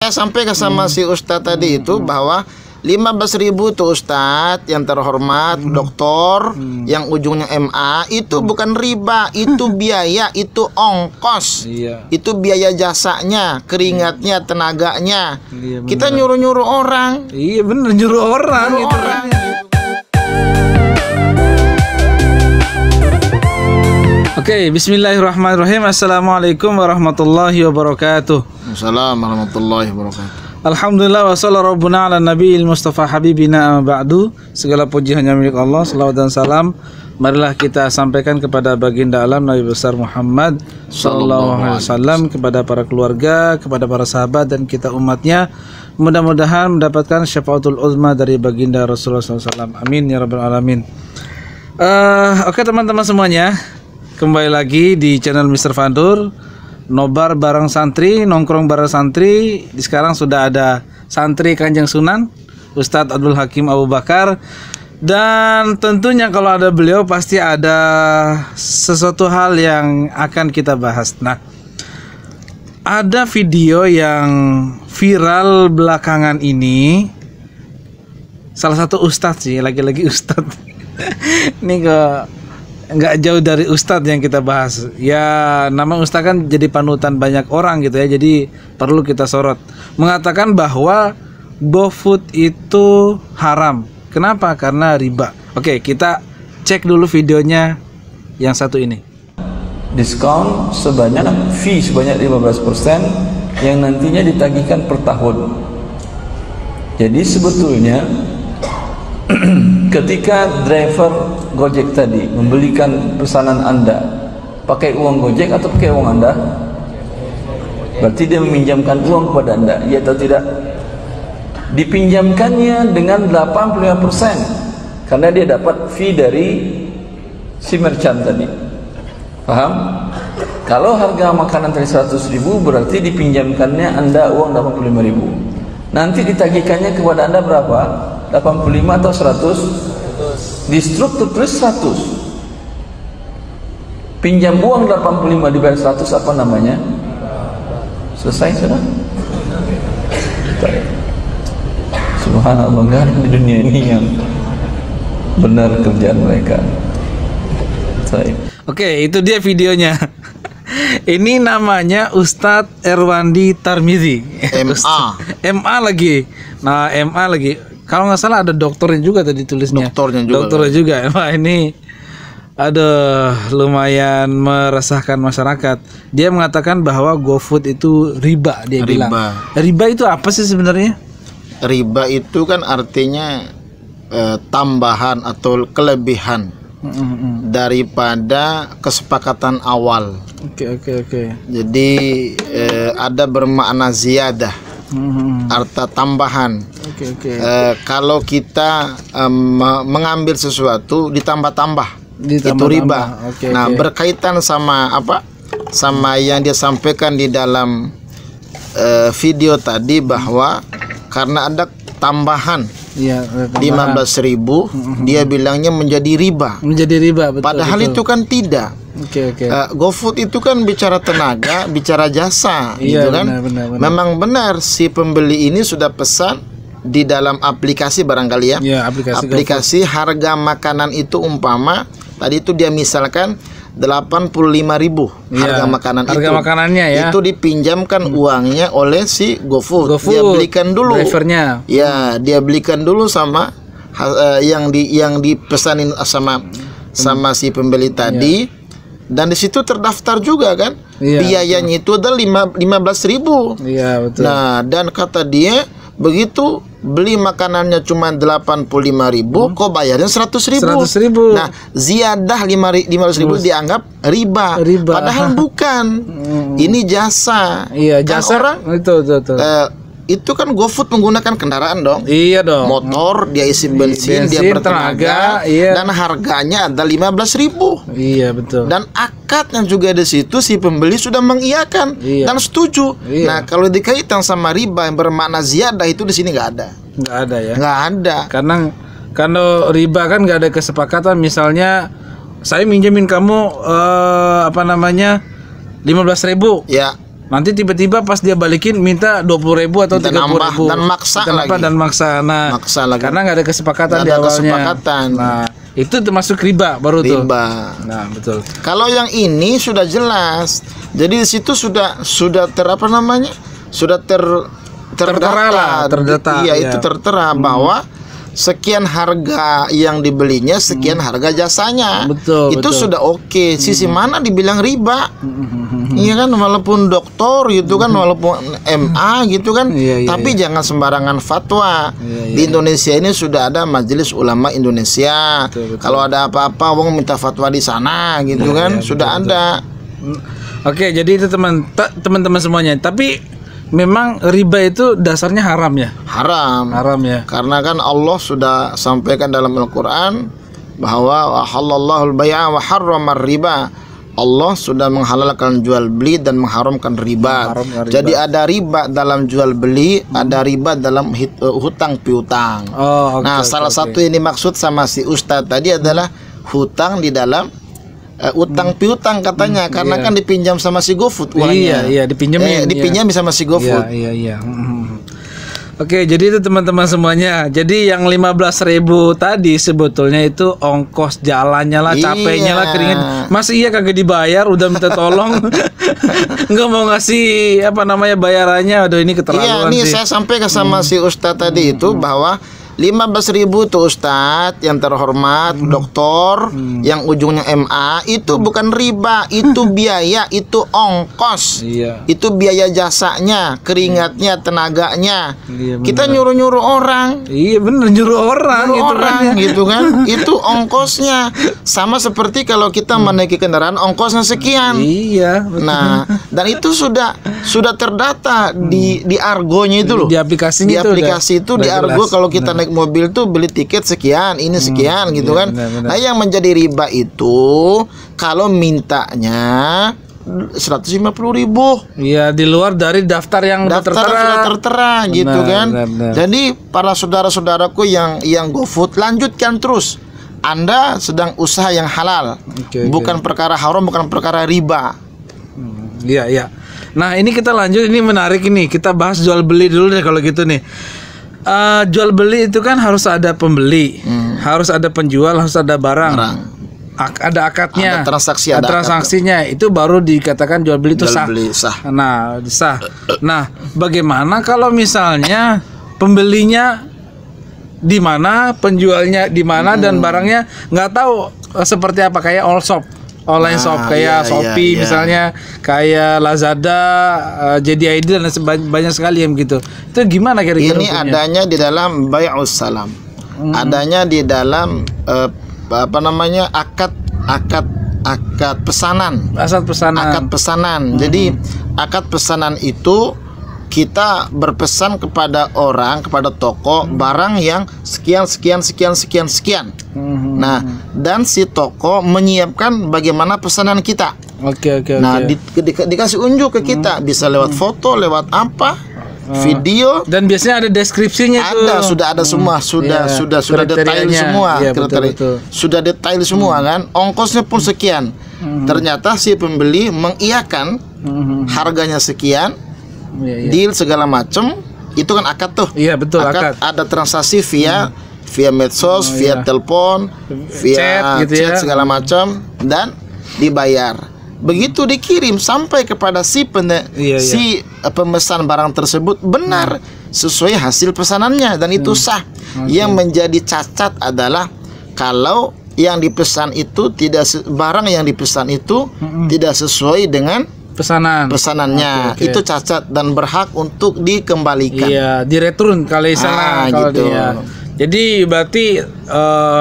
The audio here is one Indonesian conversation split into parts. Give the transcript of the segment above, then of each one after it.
Saya sampaikan sama si Ustadz tadi itu bahwa 15.000 tuh Ustadz yang terhormat, doktor yang ujungnya MA itu bukan riba, itu biaya, itu ongkos, itu biaya jasanya, keringatnya, tenaganya. Kita nyuruh-nyuruh orang. Iya bener, nyuruh orang. Oke, bismillahirrahmanirrahim. Assalamualaikum warahmatullahi wabarakatuh. Assalamualaikum warahmatullahi wabarakatuh. Alhamdulillah wa sallallahu rabbuna ala nabiyil mustafa habibina amma ba'du. Segala puji hanya milik Allah, selawat dan salam marilah kita sampaikan kepada baginda alam Nabi besar Muhammad sallallahu alaihi wasallam, kepada para keluarga, kepada para sahabat dan kita umatnya. Mudah-mudahan mendapatkan syafaatul uzma dari baginda Rasulullah SAW. Amin ya rabbal alamin. Oke teman-teman semuanya, kembali lagi di channel Mr. Fandur. Nobar bareng santri, nongkrong bareng santri. Sekarang sudah ada santri Kanjeng Sunan Ustadz Abdul Hakim Abu Bakar. Dan tentunya kalau ada beliau pasti ada sesuatu hal yang akan kita bahas. Nah, ada video yang viral belakangan ini. Salah satu ustadz sih, lagi-lagi ustadz. Ini nggak jauh dari ustadz yang kita bahas. Ya, nama ustadz kan jadi panutan banyak orang gitu ya. Jadi perlu kita sorot. Mengatakan bahwa GoFood itu haram. Kenapa? Karena riba. Oke, kita cek dulu videonya yang satu ini. Diskon sebanyak fee sebanyak 15% yang nantinya ditagihkan per tahun. Jadi sebetulnya ketika driver Gojek tadi membelikan pesanan Anda pakai uang Gojek atau pakai uang Anda, berarti dia meminjamkan uang kepada Anda, ya atau tidak? Dipinjamkannya dengan 85% karena dia dapat fee dari si merchant tadi. Paham? Kalau harga makanan tadi 100.000 berarti dipinjamkannya Anda uang 85.000. Nanti ditagihkannya kepada Anda berapa? 85 atau 100? Di struktur tulis 100. Pinjam uang 85 dibayar 100, apa namanya? Selesai sudah? Subhanallah, nggak ada di dunia ini yang benar kerjaan mereka. Oke, itu dia videonya. Ini namanya Ustadz Erwandi Tarmizi. MA lagi. Nah, MA lagi. Kalau nggak salah ada doktornya juga tadi tulisnya. Doktornya juga. Wah, ini ada lumayan meresahkan masyarakat. Dia mengatakan bahwa GoFood itu riba, dia bilang. Riba itu apa sih sebenarnya? Riba itu kan artinya tambahan atau kelebihan daripada kesepakatan awal. Oke. Jadi ada bermakna ziyadah, arta tambahan. Kalau kita mengambil sesuatu ditambah-tambah, itu riba. Nah, berkaitan sama apa? Sama yang dia sampaikan di dalam video tadi bahwa karena ada tambahan 15.000, dia bilangnya menjadi riba. Betul, padahal itu kan tidak. GoFood itu kan bicara tenaga, bicara jasa, gitu kan. Benar. Memang benar si pembeli ini sudah pesan di dalam aplikasi barangkali ya. Aplikasi harga makanan itu umpama tadi itu dia misalkan 85.000 harga makanan makanannya ya. Itu dipinjamkan uangnya oleh si GoFood. Dia belikan dulu drivernya. Ya, dia belikan dulu sama yang dipesanin sama si pembeli tadi. Dan di situ terdaftar juga kan. Biayanya itu adalah 15.000. Iya, betul. Nah, dan kata dia begitu beli makanannya cuma 85.000, kok bayarnya 100.000. Nah, ziyadah 15.000 dianggap riba. Padahal bukan. Ini jasa. Iya, jasa. Kan orang itu kan GoFood menggunakan kendaraan dong. Iya dong. Motor, dia isi bensin, dia bertenaga, dan harganya ada 15.000. Iya, betul. Dan akadnya juga di situ si pembeli sudah mengiyakan dan setuju. Nah, kalau dikaitkan sama riba yang bermakna ziyadah itu di sini nggak ada. Nggak ada ya. Nggak ada. Karena kalau riba kan nggak ada kesepakatan. Misalnya saya minjemin kamu 15.000. Ya. Nanti tiba-tiba pas dia balikin minta 20.000 atau 30.000 dan maksa lagi. Dan maksa. Nah, maksa lagi. Karena nggak ada kesepakatan Nggak di ada awalnya. kesepakatan. Nah, itu termasuk riba baru tuh. Riba. Nah, betul. Kalau yang ini sudah jelas. Jadi di situ sudah apa namanya? Sudah terdata. Iya, itu tertera bahwa sekian harga yang dibelinya, sekian harga jasanya. Betul. Itu sudah oke. Sisi mana dibilang riba? Iya kan, walaupun doktor gitu kan, walaupun MA gitu kan, tapi jangan sembarangan fatwa. Di Indonesia ini sudah ada Majelis Ulama Indonesia. Kalau ada apa-apa wong minta fatwa di sana gitu kan, sudah ada. Oke, jadi itu teman-teman semuanya. Tapi memang riba itu dasarnya haram ya? Haram ya. Karena kan Allah sudah sampaikan dalam Al-Qur'an bahwa halallahu al-bai'a wa harrama riba. Allah sudah menghalalkan jual beli dan mengharamkan riba. Jadi ada riba dalam jual beli, ada riba dalam hutang piutang. Salah satu yang dimaksud sama si Ustadz tadi adalah hutang di dalam utang piutang katanya, karena kan dipinjam sama si GoFood uangnya. Iya, dipinjam sama si GoFood. Iya. Oke, jadi itu teman-teman semuanya. Jadi yang 15.000 tadi sebetulnya itu ongkos jalannya lah, capeknya lah, keringet. Masih iya kagak dibayar, udah minta tolong. Enggak mau ngasih bayarannya. Aduh, ini keterlaluan sih. Iya, saya sampaikan sama si Ustadz tadi itu bahwa 15.000 tuh Ustadz yang terhormat, doktor yang ujungnya MA, itu bukan riba, itu biaya, itu ongkos. Itu biaya jasanya, keringatnya, tenaganya. Kita nyuruh-nyuruh orang. Iya bener, nyuruh orang gitu kan. Itu ongkosnya. Sama seperti kalau kita menaiki kendaraan, ongkosnya sekian. Iya, betul. Nah, dan itu sudah terdata di argonya itu loh. Di aplikasinya itu di argo kalau kita naik mobil tuh beli tiket sekian, ini sekian gitu kan. Nah, yang menjadi riba itu kalau mintanya 150.000. Iya, di luar dari daftar yang tertera gitu kan. Jadi para saudara-saudaraku yang GoFood, lanjutkan terus. Anda sedang usaha yang halal, bukan perkara haram, bukan perkara riba. Iya. Nah, ini kita lanjut, ini menarik ini. Kita bahas jual beli dulu deh kalau gitu nih. Jual beli itu kan harus ada pembeli, harus ada penjual, harus ada barang. Ada akadnya, ada transaksinya, itu baru dikatakan jual beli itu sah. Nah, sah. Nah, bagaimana kalau misalnya pembelinya di mana, penjualnya di mana, dan barangnya nggak tahu seperti apa, kayak all shop, online shop kayak Shopee misalnya, kayak Lazada, JDID dan banyak sekali yang gitu. Itu gimana kira-kira? Ini hukumnya? Adanya di dalam bai'us salam. Adanya di dalam akad pesanan. Akad pesanan. Jadi akad pesanan itu kita berpesan kepada orang, kepada toko, barang yang sekian. Nah, dan si toko menyiapkan bagaimana pesanan kita. Oke. Nah, dikasih unjuk ke kita, bisa lewat foto, lewat apa, video, dan biasanya ada deskripsinya tuh. Sudah ada semua, sudah detail semua. Betul. Sudah detail semua kan. Ongkosnya pun sekian. Ternyata si pembeli mengiyakan harganya sekian. Deal segala macam, itu kan akad tuh. Iya, betul, akad. Ada transaksi via medsos, via telepon, via chat segala macam, dan dibayar. Begitu dikirim sampai kepada si pemesan barang tersebut benar sesuai hasil pesanannya, dan itu sah. Yang menjadi cacat adalah kalau yang dipesan itu barang yang dipesan itu tidak sesuai dengan pesanannya. Itu cacat dan berhak untuk dikembalikan. Iya, direturn kali salah kalau gitu. Dia. Jadi berarti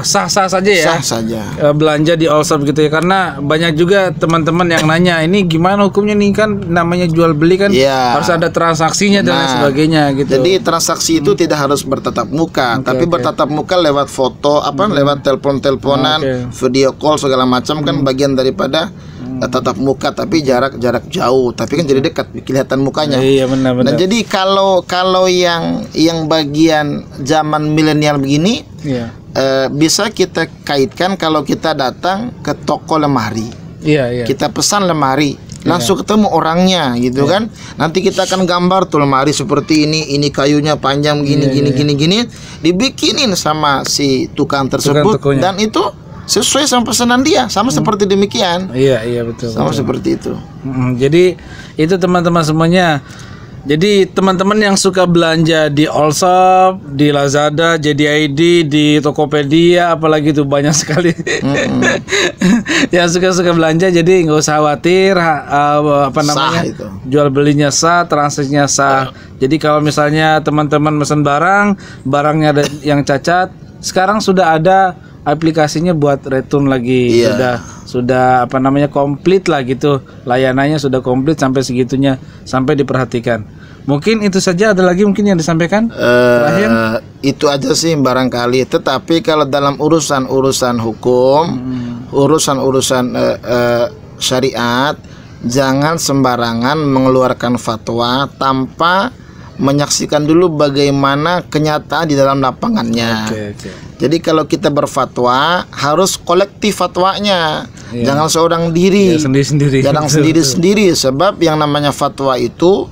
sah-sah saja ya. Sah saja. Belanja di all shop gitu ya, karena banyak juga teman-teman yang nanya, ini gimana hukumnya nih, kan namanya jual beli kan harus ada transaksinya dan lain sebagainya gitu. Jadi transaksi itu tidak harus bertatap muka, tapi bertatap muka lewat foto, lewat telepon-teleponan, video call segala macam, kan bagian daripada tatap muka, tapi jarak jauh, tapi kan jadi dekat, kelihatan mukanya. Iya, benar. Nah, jadi kalau yang bagian zaman milenial begini, bisa kita kaitkan kalau kita datang ke toko lemari. Iya. Kita pesan lemari. langsung ketemu orangnya gitu kan. Nanti kita akan gambar tuh lemari seperti ini kayunya panjang gini gini, dibikinin sama si tukang tersebut dan itu sesuai sama pesanan dia, sama seperti demikian. Iya betul. Sama seperti itu. Jadi itu teman-teman semuanya. Jadi teman-teman yang suka belanja di Allshop, di Lazada, JDID, di Tokopedia, apalagi itu banyak sekali. Yang suka belanja, jadi nggak usah khawatir jual belinya sah, transaksinya sah. Jadi kalau misalnya teman-teman pesan barangnya ada yang cacat, sekarang sudah ada aplikasinya buat return lagi. Sudah komplit lah gitu, layanannya sudah komplit sampai segitunya, sampai diperhatikan. Mungkin itu saja, ada lagi mungkin yang disampaikan terakhir? Itu aja sih barangkali. Tetapi kalau dalam urusan hukum, urusan syariat, jangan sembarangan mengeluarkan fatwa tanpa menyaksikan dulu bagaimana kenyataan di dalam lapangannya. Jadi kalau kita berfatwa harus kolektif fatwanya, jangan seorang diri, jangan sendiri-sendiri. Sebab yang namanya fatwa itu,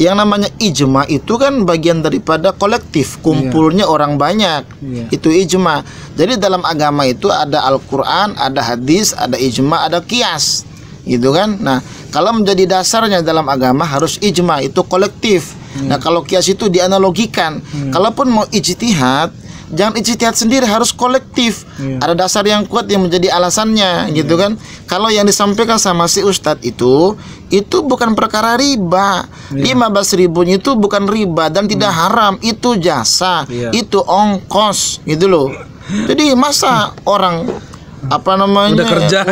yang namanya ijma itu kan bagian daripada kolektif, kumpulnya orang banyak, itu ijma. Jadi dalam agama itu ada Al-Quran, ada hadis, ada ijma, ada qiyas, gitu kan. Nah, kalau menjadi dasarnya dalam agama harus ijma, itu kolektif. Nah, kalau qiyas itu dianalogikan. Kalaupun mau ijtihad, jangan ijtihad sendiri, harus kolektif. Ada dasar yang kuat yang menjadi alasannya, gitu kan. Kalau yang disampaikan sama si ustadz itu bukan perkara riba. 15.000 itu bukan riba dan tidak haram, itu jasa, itu ongkos, gitu loh. Jadi masa orang udah kerja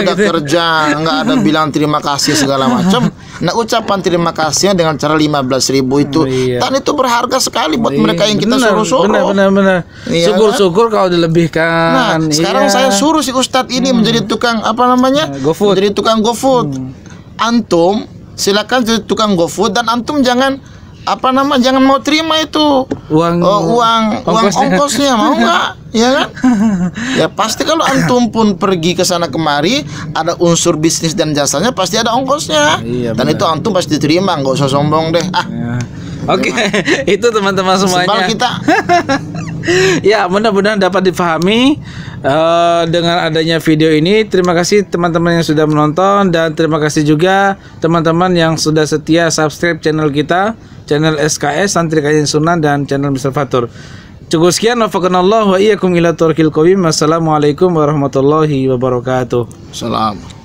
nggak ada bilang terima kasih segala macam. Nah, ucapan terima kasihnya dengan cara 15.000 itu dan itu berharga sekali buat mereka yang kita suruh-suruh. Benar. Syukur-syukur kalau dilebihkan. Nah, sekarang saya suruh si ustadz ini menjadi tukang GoFood. Menjadi tukang GoFood. Antum silakan jadi tukang GoFood dan antum jangan jangan mau terima itu uang ongkosnya, mau nggak? Ya kan? Ya pasti kalau antum pun pergi ke sana kemari, ada unsur bisnis dan jasanya, pasti ada ongkosnya. Dan itu antum pasti diterima, nggak usah sombong deh. Oke. Itu teman-teman semuanya. Sebal kita. Ya, mudah-mudahan dapat difahami dengan adanya video ini. Terima kasih teman-teman yang sudah menonton, dan terima kasih juga teman-teman yang sudah setia subscribe channel kita, channel SKS Santri Kajian Sunnah dan channel Mr. Fatur. Cukup sekian, wafaqanallahu wa iyyakum ila thoriqil qawim. Wassalamualaikum warahmatullahi wabarakatuh. Salam.